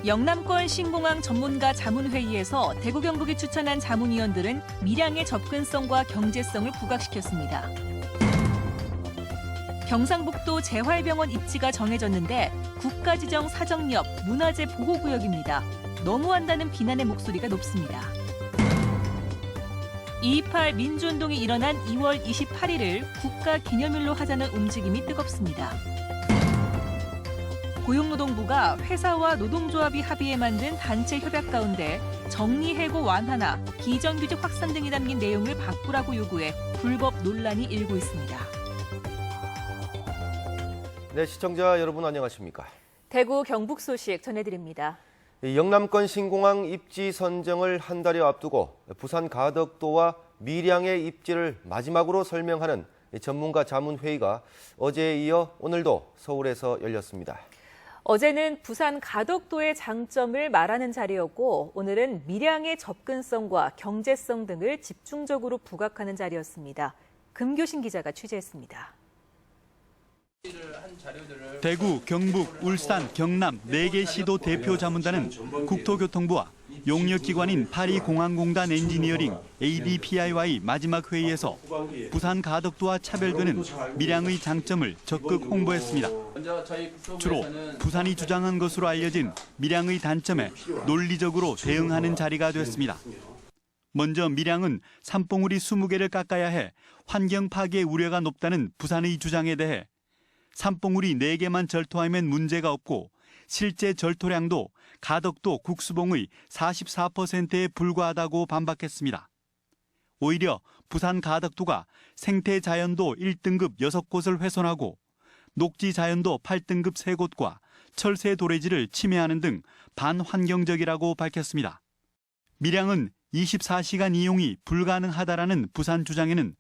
영남권 신공항 전문가 자문회의에서 대구 경북이 추천한 자문위원들은 밀양의 접근성과 경제성을 부각시켰습니다. 경상북도 재활병원 입지가 정해졌는데 국가지정 사정역 문화재 보호구역입니다. 너무한다는 비난의 목소리가 높습니다. 2.28 민주운동이 일어난 2월 28일을 국가기념일로 하자는 움직임이 뜨겁습니다. 고용노동부가 회사와 노동조합이 합의해 만든 단체 협약 가운데 정리해고 완화나 비정규직 확산 등이 담긴 내용을 바꾸라고 요구해 불법 논란이 일고 있습니다. 네, 시청자 여러분 안녕하십니까? 대구 경북 소식 전해드립니다. 영남권 신공항 입지 선정을 한 달여 앞두고 부산 가덕도와 밀양의 입지를 마지막으로 설명하는 전문가 자문회의가 어제에 이어 오늘도 서울에서 열렸습니다. 어제는 부산 가덕도의 장점을 말하는 자리였고 오늘은 밀양의 접근성과 경제성 등을 집중적으로 부각하는 자리였습니다. 금교신 기자가 취재했습니다. 대구, 경북, 울산, 경남 4개 시도 대표 자문단은 국토교통부와 용역기관인 파리공항공단 엔지니어링 ADPI와의 마지막 회의에서 부산 가덕도와 차별그는 밀양의 장점을 적극 홍보했습니다. 주로 부산이 주장한 것으로 알려진 밀양의 단점에 논리적으로 대응하는 자리가 됐습니다. 먼저 밀양은 산봉우리 20개를 깎아야 해 환경 파괴 우려가 높다는 부산의 주장에 대해 산봉우리 4개만 절토하면 문제가 없고 실제 절토량도 가덕도 국수봉의 44%에 불과하다고 반박했습니다. 오히려 부산 가덕도가 생태자연도 1등급 6곳을 훼손하고 녹지자연도 8등급 3곳과 철새 도래지를 침해하는 등 반환경적이라고 밝혔습니다. 밀양은 24시간 이용이 불가능하다라는 부산 주장에는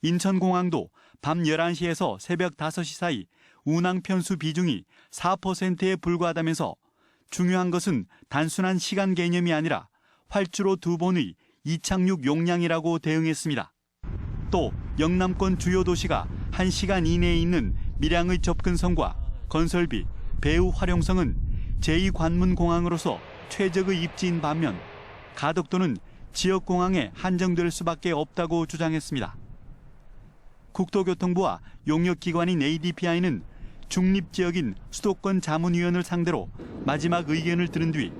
인천공항도 밤 11시에서 새벽 5시 사이 운항 편수 비중이 4%에 불과하다면서 중요한 것은 단순한 시간 개념이 아니라 활주로 2번의 이착륙 용량이라고 대응했습니다. 또 영남권 주요 도시가 1시간 이내에 있는 밀양의 접근성과 건설비, 배후 활용성은 제2관문공항으로서 최적의 입지인 반면 가덕도는 지역공항에 한정될 수밖에 없다고 주장했습니다. 국토교통부와 용역기관인 ADPI는 중립지역인 수도권 자문위원을 상대로 마지막 의견을 들은 뒤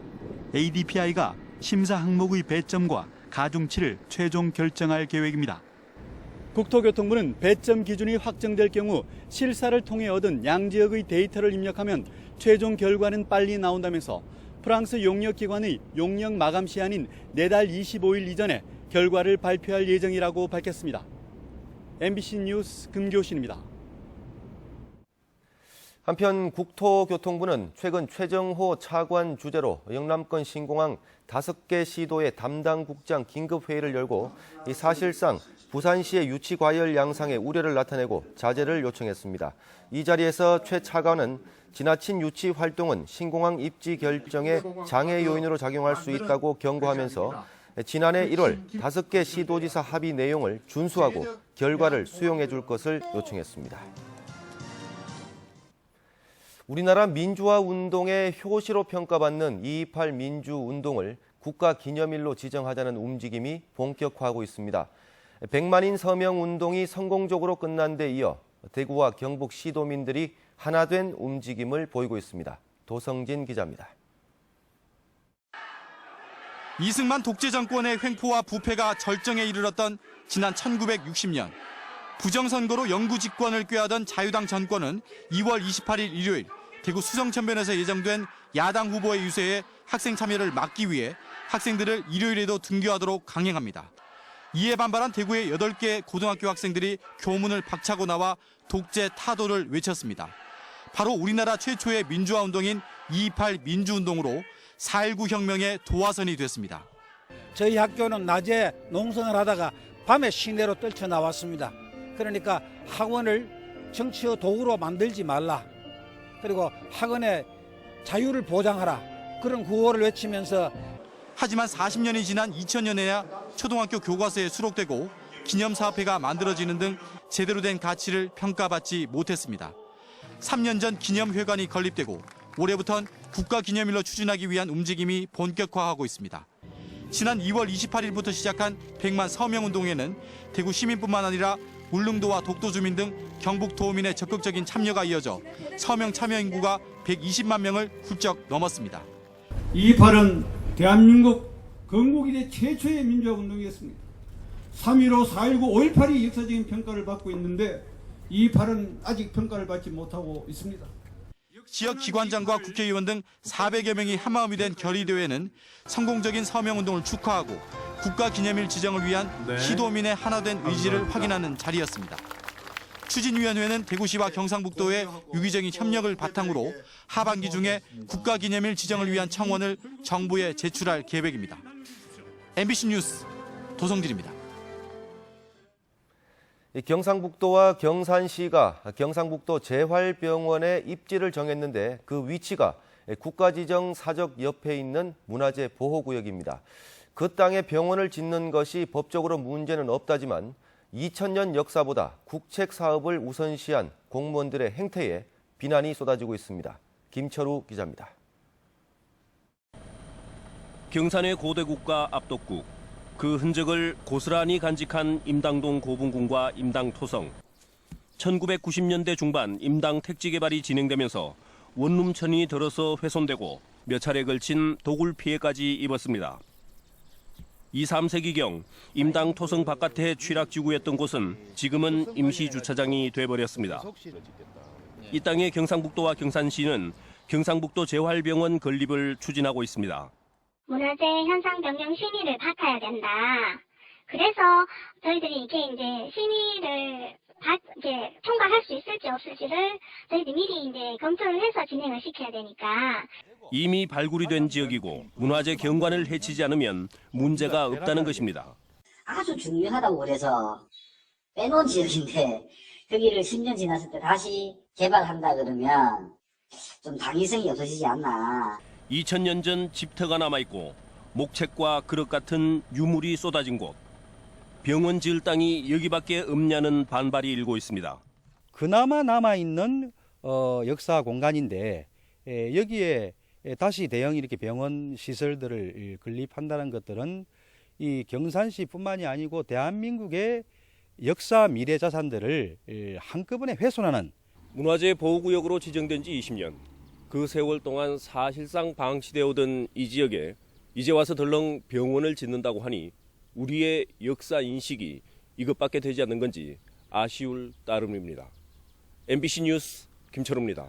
ADPI가 심사 항목의 배점과 가중치를 최종 결정할 계획입니다. 국토교통부는 배점 기준이 확정될 경우 실사를 통해 얻은 양지역의 데이터를 입력하면 최종 결과는 빨리 나온다면서 프랑스 용역기관의 용역 마감 시한인 내달 25일 이전에 결과를 발표할 예정이라고 밝혔습니다. MBC 뉴스 금교신입니다. 한편 국토교통부는 최근 최정호 차관 주재로 영남권 신공항 5개 시도의 담당 국장 긴급회의를 열고 사실상 부산시의 유치 과열 양상에 우려를 나타내고 자제를 요청했습니다. 이 자리에서 최 차관은 지나친 유치 활동은 신공항 입지 결정에 장애 요인으로 작용할 수 있다고 경고하면서 지난해 1월 5개 시도지사 합의 내용을 준수하고 결과를 수용해 줄 것을 요청했습니다. 우리나라 민주화 운동의 효시로 평가받는 2.28 민주운동을 국가기념일로 지정하자는 움직임이 본격화하고 있습니다. 100만인 서명 운동이 성공적으로 끝난 데 이어 대구와 경북 시도민들이 하나 된 움직임을 보이고 있습니다. 도성진 기자입니다. 이승만 독재 정권의 횡포와 부패가 절정에 이르렀던 지난 1960년 부정선거로 영구 집권을 꾀하던 자유당 정권은 2월 28일 일요일 대구 수성천변에서 예정된 야당 후보의 유세에 학생 참여를 막기 위해 학생들을 일요일에도 등교하도록 강행합니다. 이에 반발한 대구의 8개 고등학교 학생들이 교문을 박차고 나와 독재 타도를 외쳤습니다. 바로 우리나라 최초의 민주화 운동인 2.28 민주운동으로 4.19 혁명의 도화선이 됐습니다. 저희 학교는 낮에 농성을 하다가 밤에 시내로 떨쳐나왔습니다. 그러니까 학원을 정치의 도구로 만들지 말라. 그리고 학원의 자유를 보장하라. 그런 구호를 외치면서 하지만 40년이 지난 2000년에야 초등학교 교과서에 수록되고 기념사업회가 만들어지는 등 제대로 된 가치를 평가받지 못했습니다. 3년 전 기념회관이 건립되고 올해부터는 국가기념일로 추진하기 위한 움직임이 본격화하고 있습니다. 지난 2월 28일부터 시작한 100만 서명운동에는 대구 시민뿐만 아니라 울릉도와 독도 주민 등 경북 도민의 적극적인 참여가 이어져 서명 참여 인구가 120만 명을 훌쩍 넘었습니다. 이 발은 대한민국 건국 이래 최초의 민주화 운동이었습니다. 3.15, 4.19, 5.18이 역사적인 평가를 받고 있는데 이 발은 아직 평가를 받지 못하고 있습니다. 지역 기관장과 국회의원 등 400여 명이 한마음이 된 결의대회는 성공적인 서명운동을 축하하고 국가기념일 지정을 위한 시도민의 하나된 의지를 확인하는 자리였습니다. 추진위원회는 대구시와 경상북도의 유기적인 협력을 바탕으로 하반기 중에 국가기념일 지정을 위한 청원을 정부에 제출할 계획입니다. MBC 뉴스 도성진입니다. 경상북도와 경산시가 경상북도 재활병원의 입지를 정했는데 그 위치가 국가지정 사적 옆에 있는 문화재 보호구역입니다. 그 땅에 병원을 짓는 것이 법적으로 문제는 없다지만 2000년 역사보다 국책 사업을 우선시한 공무원들의 행태에 비난이 쏟아지고 있습니다. 김철우 기자입니다. 경산의 고대 국가 압독국, 그 흔적을 고스란히 간직한 임당동 고분군과 임당토성. 1990년대 중반 임당 택지 개발이 진행되면서 원룸천이 들어서 훼손되고 몇 차례 걸친 도굴 피해까지 입었습니다. 2, 3세기경 임당 토성 바깥에 취락지구였던 곳은 지금은 임시주차장이 돼버렸습니다. 이 땅에 경상북도와 경산시는 경상북도 재활병원 건립을 추진하고 있습니다. 문화재 현상 변경 심의를 받아야 된다. 그래서 저희들이 이제 심의를 통과할 수 있을지 없을지를 저희들이 미리 검토를 해서 진행을 시켜야 되니까. 이미 발굴이 된 지역이고 문화재 경관을 해치지 않으면 문제가 없다는 것입니다. 아주 중요하다고 그래서 빼놓은 지역인데 거기를 10년 지났을 때 다시 개발한다 그러면 좀 당위성이 없어지지 않나. 2000년 전 집터가 남아있고 목책과 그릇 같은 유물이 쏟아진 곳. 병원 지을 땅이 여기밖에 없냐는 반발이 일고 있습니다. 그나마 남아있는 역사 공간인데 여기에 다시 대형 이렇게 병원 시설들을 건립한다는 것들은 이 경산시뿐만이 아니고 대한민국의 역사 미래 자산들을 한꺼번에 훼손하는 문화재 보호구역으로 지정된 지 20년. 그 세월 동안 사실상 방치되어 오던 이 지역에 이제 와서 덜렁 병원을 짓는다고 하니 우리의 역사 인식이 이것밖에 되지 않는 건지 아쉬울 따름입니다. MBC 뉴스 김철우입니다.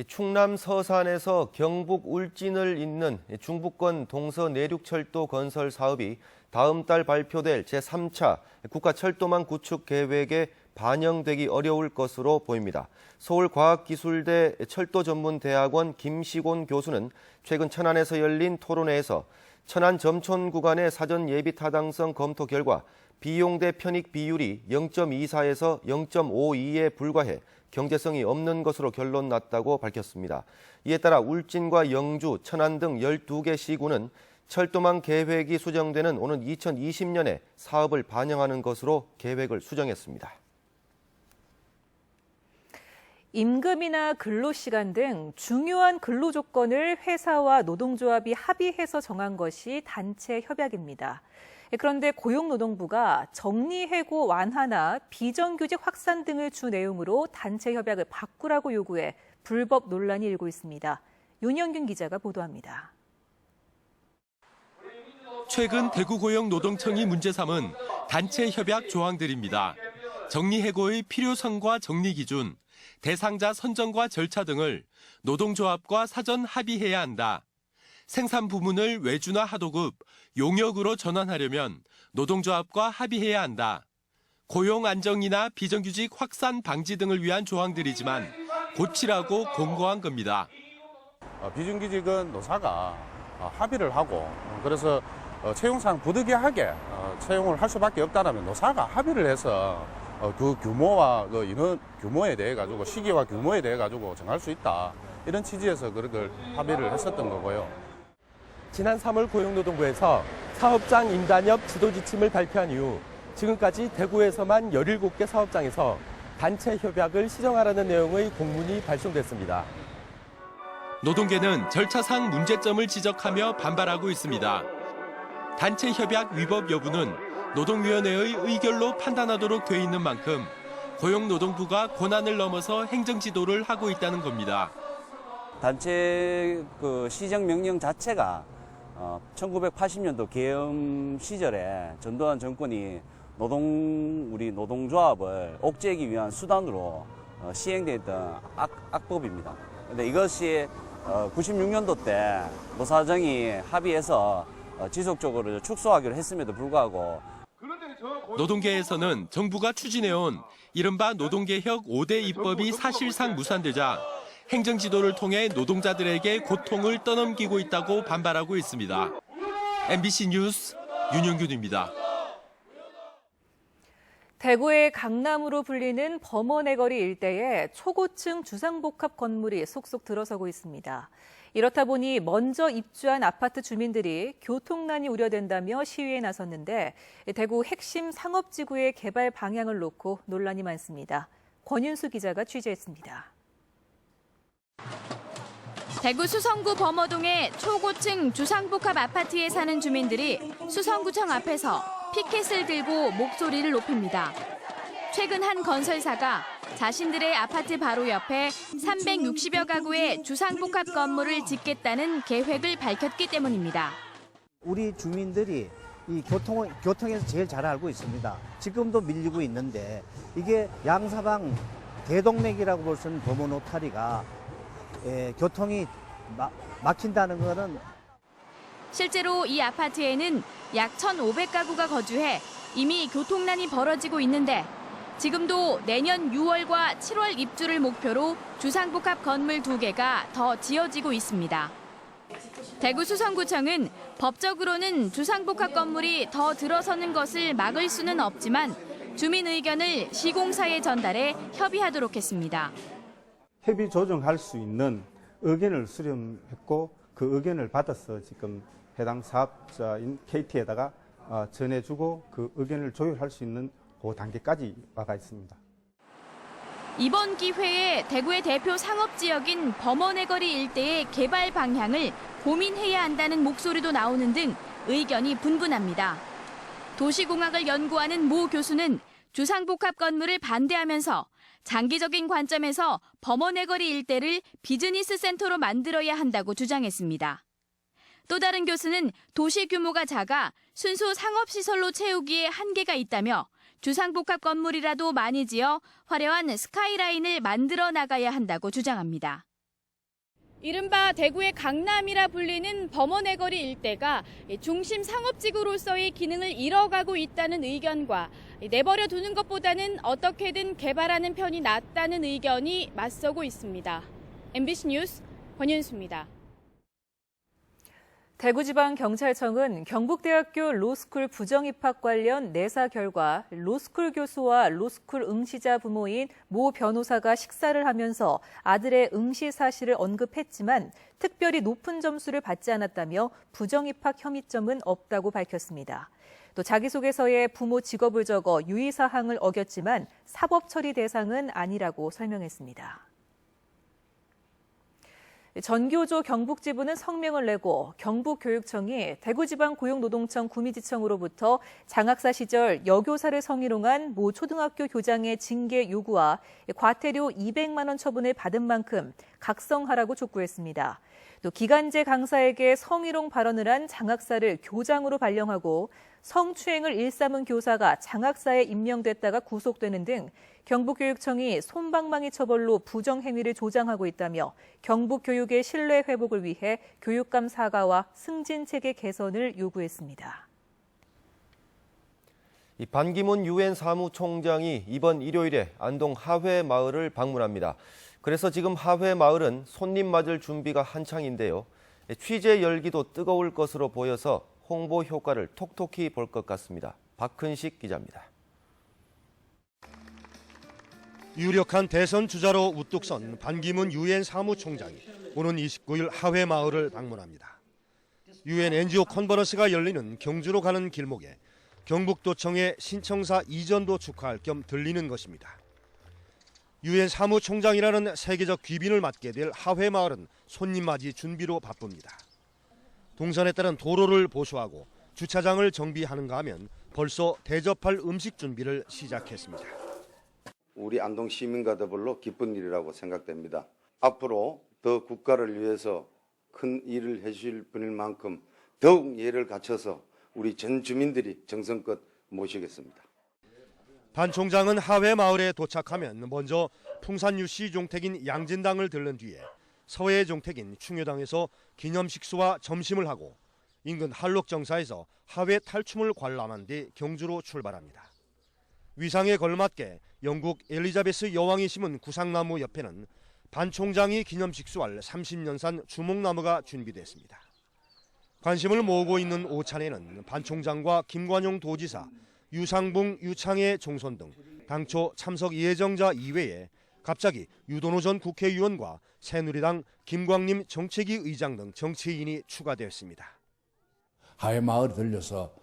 충남 서산에서 경북 울진을 잇는 중부권 동서내륙철도 건설 사업이 다음 달 발표될 제3차 국가철도망 구축 계획에 반영되기 어려울 것으로 보입니다. 서울과학기술대 철도전문대학원 김시곤 교수는 최근 천안에서 열린 토론회에서 천안 점촌 구간의 사전 예비 타당성 검토 결과 비용 대 편익 비율이 0.24에서 0.52에 불과해 경제성이 없는 것으로 결론 났다고 밝혔습니다. 이에 따라 울진과 영주, 천안 등 12개 시군은 철도망 계획이 수정되는 오는 2020년에 사업을 반영하는 것으로 계획을 수정했습니다. 임금이나 근로시간 등 중요한 근로조건을 회사와 노동조합이 합의해서 정한 것이 단체 협약입니다. 그런데 고용노동부가 정리해고 완화나 비정규직 확산 등을 주 내용으로 단체 협약을 바꾸라고 요구해 불법 논란이 일고 있습니다. 윤영균 기자가 보도합니다. 최근 대구고용노동청이 문제 삼은 단체 협약 조항들입니다. 정리해고의 필요성과 정리기준, 대상자 선정과 절차 등을 노동조합과 사전 합의해야 한다. 생산 부문을 외주나 하도급, 용역으로 전환하려면 노동조합과 합의해야 한다. 고용 안정이나 비정규직 확산 방지 등을 위한 조항들이지만 고치라고 공고한 겁니다. 비정규직은 노사가 합의를 하고 그래서 채용상 부득이하게 채용을 할 수밖에 없다면 노사가 합의를 해서 그 규모와 그 인원 규모에 대해 가지고 시기와 규모에 대해 가지고 정할 수 있다. 이런 취지에서 그걸 합의를 했었던 거고요. 지난 3월 고용노동부에서 사업장 임단협 지도지침을 발표한 이후 지금까지 대구에서만 17개 사업장에서 단체 협약을 시정하라는 내용의 공문이 발송됐습니다. 노동계는 절차상 문제점을 지적하며 반발하고 있습니다. 단체 협약 위법 여부는 노동위원회의 의결로 판단하도록 돼 있는 만큼 고용노동부가 권한을 넘어서 행정지도를 하고 있다는 겁니다. 단체 시정명령 자체가 1980년도 계엄 시절에 전두환 정권이 우리 노동조합을 옥죄기 위한 수단으로 시행됐던 악법입니다. 근데 이것이 96년도 때 노사정이 합의해서 지속적으로 축소하기로 했음에도 불구하고 노동계에서는 정부가 추진해온 이른바 노동개혁 5대 입법이 사실상 무산되자 행정지도를 통해 노동자들에게 고통을 떠넘기고 있다고 반발하고 있습니다. MBC 뉴스 윤영균입니다. 대구의 강남으로 불리는 범어내거리 일대에 초고층 주상복합 건물이 속속 들어서고 있습니다. 이렇다 보니 먼저 입주한 아파트 주민들이 교통난이 우려된다며 시위에 나섰는데 대구 핵심 상업지구의 개발 방향을 놓고 논란이 많습니다. 권윤수 기자가 취재했습니다. 대구 수성구 범어동의 초고층 주상복합 아파트에 사는 주민들이 수성구청 앞에서 피켓을 들고 목소리를 높입니다. 최근 한 건설사가 자신들의 아파트 바로 옆에 360여 가구의 주상복합 건물을 짓겠다는 계획을 밝혔기 때문입니다. 우리 주민들이 이 교통에서 제일 잘 알고 있습니다. 지금도 밀리고 있는데 이게 양사방 대동맥이라고 볼 수 있는 범어 노타리가 교통이 막힌다는 것은 실제로 이 아파트에는 약 1,500가구가 거주해 이미 교통난이 벌어지고 있는데 지금도 내년 6월과 7월 입주를 목표로 주상복합 건물 2개가 더 지어지고 있습니다. 대구 수성구청은 법적으로는 주상복합 건물이 더 들어서는 것을 막을 수는 없지만 주민 의견을 시공사에 전달해 협의하도록 했습니다. 협의 조정할 수 있는 의견을 수렴했고 그 의견을 받아서 지금 해당 사업자인 KT에다가 전해주고 그 의견을 조율할 수 있는 그 단계까지 와가 있습니다. 이번 기회에 대구의 대표 상업지역인 범어내거리 일대의 개발 방향을 고민해야 한다는 목소리도 나오는 등 의견이 분분합니다. 도시공학을 연구하는 모 교수는 주상복합 건물을 반대하면서 장기적인 관점에서 범어내거리 일대를 비즈니스 센터로 만들어야 한다고 주장했습니다. 또 다른 교수는 도시 규모가 작아 순수 상업시설로 채우기에 한계가 있다며 주상복합 건물이라도 많이 지어 화려한 스카이라인을 만들어 나가야 한다고 주장합니다. 이른바 대구의 강남이라 불리는 범어내거리 일대가 중심 상업지구로서의 기능을 잃어가고 있다는 의견과 내버려 두는 것보다는 어떻게든 개발하는 편이 낫다는 의견이 맞서고 있습니다. MBC 뉴스 권윤수입니다. 대구지방경찰청은 경북대학교 로스쿨 부정입학 관련 내사 결과 로스쿨 교수와 로스쿨 응시자 부모인 모 변호사가 식사를 하면서 아들의 응시 사실을 언급했지만 특별히 높은 점수를 받지 않았다며 부정입학 혐의점은 없다고 밝혔습니다. 또 자기소개서에 부모 직업을 적어 유의사항을 어겼지만 사법 처리 대상은 아니라고 설명했습니다. 전교조 경북지부는 성명을 내고 경북교육청이 대구지방고용노동청 구미지청으로부터 장학사 시절 여교사를 성희롱한 모 초등학교 교장의 징계 요구와 과태료 200만 원 처분을 받은 만큼 각성하라고 촉구했습니다. 또 기간제 강사에게 성희롱 발언을 한 장학사를 교장으로 발령하고 성추행을 일삼은 교사가 장학사에 임명됐다가 구속되는 등 경북교육청이 솜방망이 처벌로 부정행위를 조장하고 있다며 경북교육의 신뢰 회복을 위해 교육감 사과와 승진체계 개선을 요구했습니다. 반기문 유엔 사무총장이 이번 일요일에 안동 하회 마을을 방문합니다. 그래서 지금 하회 마을은 손님 맞을 준비가 한창인데요. 취재 열기도 뜨거울 것으로 보여서 홍보 효과를 톡톡히 볼 것 같습니다. 박근식 기자입니다. 유력한 대선 주자로 우뚝 선 반기문 유엔 사무총장이 오는 29일 하회 마을을 방문합니다. 유엔 NGO 컨퍼런스가 열리는 경주로 가는 길목에 경북도청의 신청사 이전도 축하할 겸 들리는 것입니다. 유엔 사무총장이라는 세계적 귀빈을 맡게 될 하회마을은 손님 맞이 준비로 바쁩니다. 동선에 따른 도로를 보수하고 주차장을 정비하는가 하면 벌써 대접할 음식 준비를 시작했습니다. 우리 안동 시민과 더불어 기쁜 일이라고 생각됩니다. 앞으로 더 국가를 위해서 큰 일을 해주실 분일 만큼 더욱 예를 갖춰서 우리 전 주민들이 정성껏 모시겠습니다. 반 총장은 하회마을에 도착하면 먼저 풍산유씨 종택인 양진당을 들른 뒤에 서해 종택인 충효당에서 기념식수와 점심을 하고 인근 한록정사에서 하회 탈춤을 관람한 뒤 경주로 출발합니다. 위상에 걸맞게 영국 엘리자베스 여왕이 심은 구상나무 옆에는 반 총장이 기념식수할 30년산 주목나무가 준비됐습니다. 관심을 모으고 있는 오찬에는 반 총장과 김관용 도지사, 유상붕, 유창해 총선 등 당초 참석 예정자 이외에 갑자기 유도노 전 국회의원과 새누리당 김광림 정책위 의장 등 정치인이 추가되었습니다. 하회마을에 들려서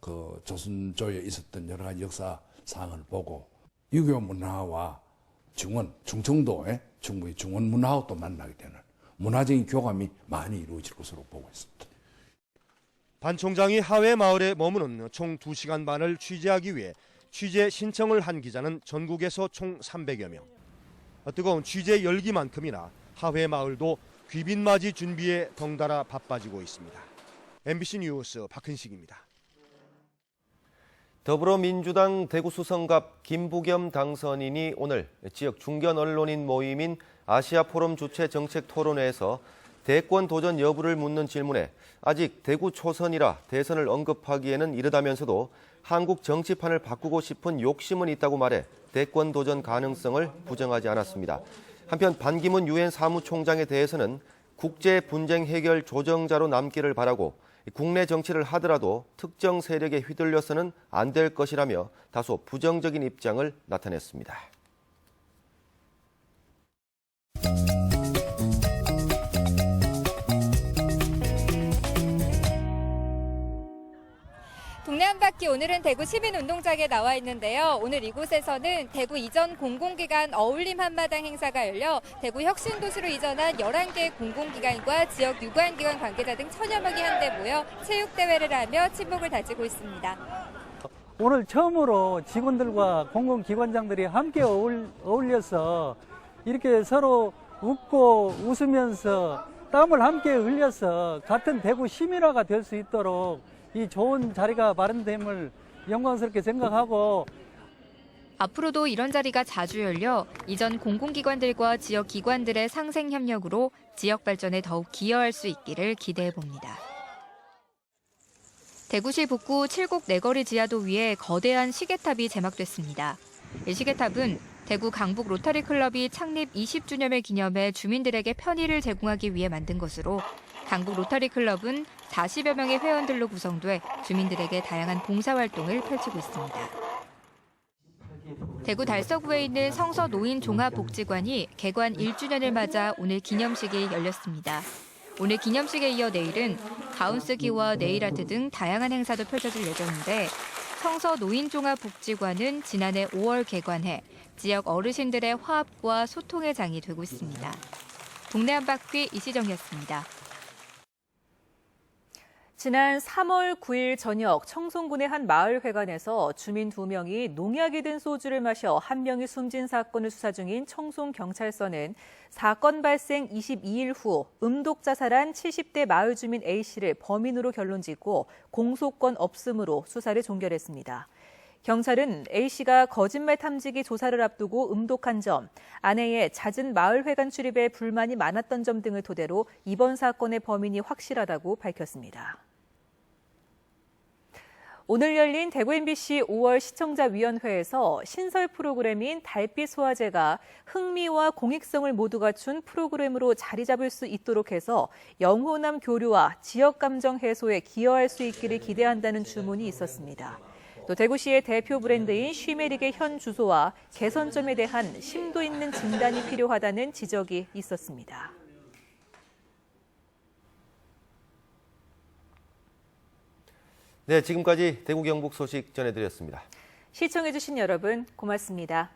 그 조선조에 있었던 여러 가지 역사 사항을 보고 유교 문화와 충청도의 충북의 중원 문화하고 또 만나게 되는 문화적인 교감이 많이 이루어질 것으로 보고 있습니다. 반 총장이 하회마을에 머무는 총 2시간 반을 취재하기 위해 취재 신청을 한 기자는 전국에서 총 300여 명. 뜨거운 취재 열기만큼이나 하회마을도 귀빈 맞이 준비에 덩달아 바빠지고 있습니다. MBC 뉴스 박은식입니다. 더불어민주당 대구 수성갑 김부겸 당선인이 오늘 지역 중견 언론인 모임인 아시아포럼 주최 정책토론회에서 대권 도전 여부를 묻는 질문에 아직 대구 초선이라 대선을 언급하기에는 이르다면서도 한국 정치판을 바꾸고 싶은 욕심은 있다고 말해 대권 도전 가능성을 부정하지 않았습니다. 한편 반기문 유엔 사무총장에 대해서는 국제 분쟁 해결 조정자로 남기를 바라고 국내 정치를 하더라도 특정 세력에 휘둘려서는 안 될 것이라며 다소 부정적인 입장을 나타냈습니다. 동네 한 바퀴 오늘은 대구 시민운동장에 나와 있는데요. 오늘 이곳에서는 대구 이전 공공기관 어울림 한마당 행사가 열려 대구 혁신도시로 이전한 11개 공공기관과 지역 유관기관 관계자 등 1000여 명이 한데 모여 체육대회를 하며 친목을 다지고 있습니다. 오늘 처음으로 직원들과 공공기관장들이 함께 어울려서 이렇게 서로 웃고 웃으면서 땀을 함께 흘려서 같은 대구 시민화가 될 수 있도록 이 좋은 자리가 마련됨을 영광스럽게 생각하고 앞으로도 이런 자리가 자주 열려 이전 공공기관들과 지역 기관들의 상생 협력으로 지역 발전에 더욱 기여할 수 있기를 기대해 봅니다. 대구시 북구 칠곡 내거리 지하도 위에 거대한 시계탑이 제막됐습니다. 이 시계탑은 대구 강북 로터리 클럽이 창립 20주년을 기념해 주민들에게 편의를 제공하기 위해 만든 것으로 강북 로터리 클럽은 40여 명의 회원들로 구성돼 주민들에게 다양한 봉사활동을 펼치고 있습니다. 대구 달서구에 있는 성서 노인 종합복지관이 개관 1주년을 맞아 오늘 기념식이 열렸습니다. 오늘 기념식에 이어 내일은 가운 쓰기와 네일아트 등 다양한 행사도 펼쳐질 예정인데 성서 노인 종합복지관은 지난해 5월 개관해 지역 어르신들의 화합과 소통의 장이 되고 있습니다. 동네 한 바퀴 이시정이었습니다. 지난 3월 9일 저녁 청송군의 한 마을회관에서 주민 2명이 농약이 든 소주를 마셔 1명이 숨진 사건을 수사 중인 청송경찰서는 사건 발생 22일 후 음독 자살한 70대 마을 주민 A씨를 범인으로 결론짓고 공소권 없음으로 수사를 종결했습니다. 경찰은 A씨가 거짓말 탐지기 조사를 앞두고 음독한 점, 아내의 잦은 마을회관 출입에 불만이 많았던 점 등을 토대로 이번 사건의 범인이 확실하다고 밝혔습니다. 오늘 열린 대구 MBC 5월 시청자위원회에서 신설 프로그램인 달빛 소화제가 흥미와 공익성을 모두 갖춘 프로그램으로 자리 잡을 수 있도록 해서 영호남 교류와 지역 감정 해소에 기여할 수 있기를 기대한다는 주문이 있었습니다. 또 대구시의 대표 브랜드인 쉬메릭의 현 주소와 개선점에 대한 심도 있는 진단이 필요하다는 지적이 있었습니다. 네, 지금까지 대구 경북 소식 전해드렸습니다. 시청해주신 여러분 고맙습니다.